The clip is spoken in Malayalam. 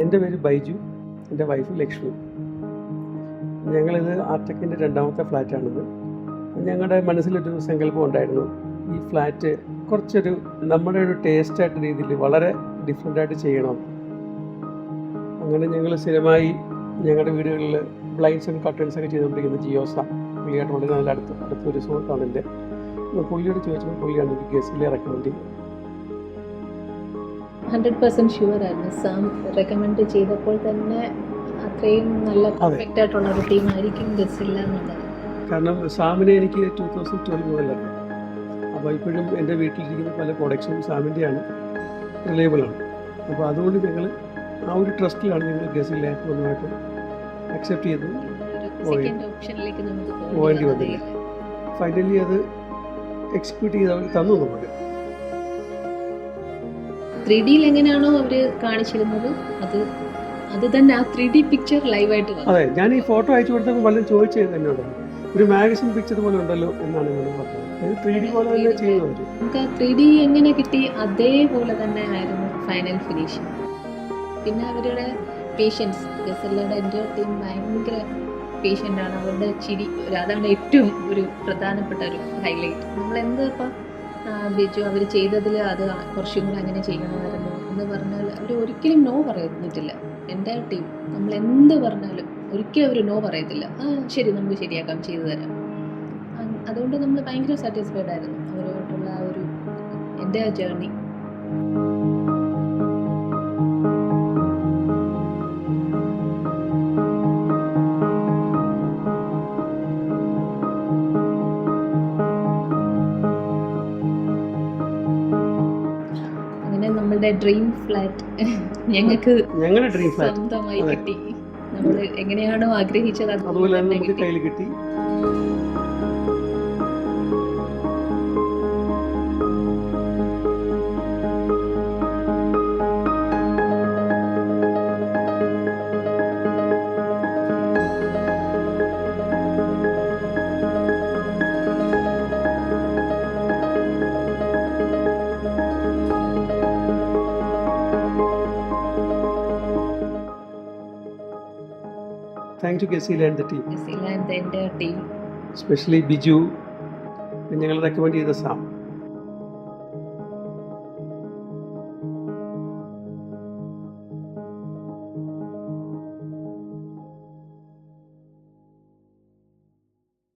എൻ്റെ പേര് ബൈജു, എൻ്റെ വൈഫ് ലക്ഷ്മി. ഞങ്ങളിത് ആർടെക്കിൻ്റെ 2ാമത്തെ ഫ്ലാറ്റാണിത്. ഞങ്ങളുടെ മനസ്സിലൊരു സങ്കല്പം ഉണ്ടായിരുന്നു, ഈ ഫ്ലാറ്റ് കുറച്ചൊരു നമ്മുടെ ഒരു ടേസ്റ്റായിട്ട് രീതിയിൽ വളരെ ഡിഫറെൻ്റായിട്ട് ചെയ്യണം. അങ്ങനെ ഞങ്ങൾ സ്ഥിരമായി ഞങ്ങളുടെ വീടുകളിൽ ബ്ലൈൻഡ്സ് ആൻഡ് കർട്ടൻസ് ഒക്കെ ചെയ്തുകൊണ്ടിരിക്കുന്ന ജിയോസ പുള്ളിയായിട്ട് വളരെ നല്ല അടുത്തൊരു സുഹൃത്താണ് എൻ്റെ. പുള്ളിയോട് ചോദിച്ചപ്പോൾ പുള്ളിയാണ് എനിക്ക് ഗസിലെ റെക്കമെൻഡ് ചെയ്യുന്നത്. 100% ഷുവർ ആയിരുന്നു. സാം റെക്കമെൻഡ് ചെയ്തപ്പോൾ തന്നെ അത്രയും നല്ല പെർഫെക്റ്റ് ആയിട്ടുള്ള ഒരു ടീമായിരിക്കും ഗസില്ല എന്നുള്ളത്. കാരണം സാമിനെ എനിക്ക് 2012 മുതലാണ്. അപ്പോൾ ഇപ്പോഴും എൻ്റെ വീട്ടിലിരിക്കുന്ന പല പ്രൊഡക്ട്സും സാമിൻ്റെയാണ്, റിലയബിളാണ്. അപ്പോൾ അതുകൊണ്ട് ഞങ്ങൾ ആ ഒരു ട്രസ്റ്റിലാണ് ഞങ്ങൾ ഗസിലെ പൂർണ്ണമായിട്ടും അക്സെപ്റ്റ് ചെയ്ത് പോകേണ്ടി വന്നില്ല. ഫൈനലി അത് എക്സിക്യൂട്ട് ചെയ്ത് അവർ തന്നു നമുക്ക്. 3D എങ്ങനെയാണോ അവർ കാണിച്ചിരുന്നത് അത് തന്നെ ആ 3D പിക്ചർ ലൈവായിട്ട് വന്നു. അതെ, ഞാൻ ഈ ഫോട്ടോ അയച്ചു കൊടുത്തപ്പോൾ വല്ലതും ചോദിച്ചത് എന്നോട് ഒരു മാഗസിൻ പിക്ചർ പോലെ ഉണ്ടല്ലോ എന്നാണ് എന്നോട് പറഞ്ഞത്. 3D പോലെ തന്നെ ചെയ്യുന്നുണ്ട്. നമുക്ക് 3D എങ്ങനെ കിട്ടി അതേപോലെ തന്നെ ആയിരുന്നു ഫൈനൽ ഫിനിഷ്. പിന്നെ അവരുടെ പേഷ്യൻസ്, ഗസല്ലയുടെ എൻ്റെ ടീം ഭയങ്കര പേഷ്യൻ്റാണ്. അവരുടെ ചിരി അതാണ് ഏറ്റവും ഒരു പ്രധാനപ്പെട്ട ഒരു ഹൈലൈറ്റ്. നമ്മളെന്ത് ഇപ്പം ബിജു അവർ ചെയ്തതിൽ അത് കുറച്ചും കൂടെ അങ്ങനെ ചെയ്യണമായിരുന്നു എന്ന് പറഞ്ഞാൽ അവർ ഒരിക്കലും നോ പറയുന്നിട്ടില്ല. എൻ്റെ ടീം നമ്മൾ എന്ത് പറഞ്ഞാലും ഒരിക്കലും അവർ നോ പറയത്തില്ല. ശരി, നമുക്ക് ശരിയാക്കാം, ചെയ്തു തരാം. അതുകൊണ്ട് നമ്മൾ ഭയങ്കര സാറ്റിസ്ഫൈഡ് ആയിരുന്നു അവരുമായിട്ടുള്ള ആ ഒരു എൻ്റെ ജേർണി. നമ്മളുടെ ഡ്രീം ഫ്ലാറ്റ് ഞങ്ങൾക്ക് സ്വന്തമായി കിട്ടി. നമ്മൾ എങ്ങനെയാണോ ആഗ്രഹിച്ചത് അതുപോലെ നമുക്ക് കയ്യിൽ കിട്ടി. Thanks to Gesila and the team. Gesila and the entire team. Especially Biju, ഞങ്ങൾ റെക്കമെൻഡ് ചെയ്ത സാം.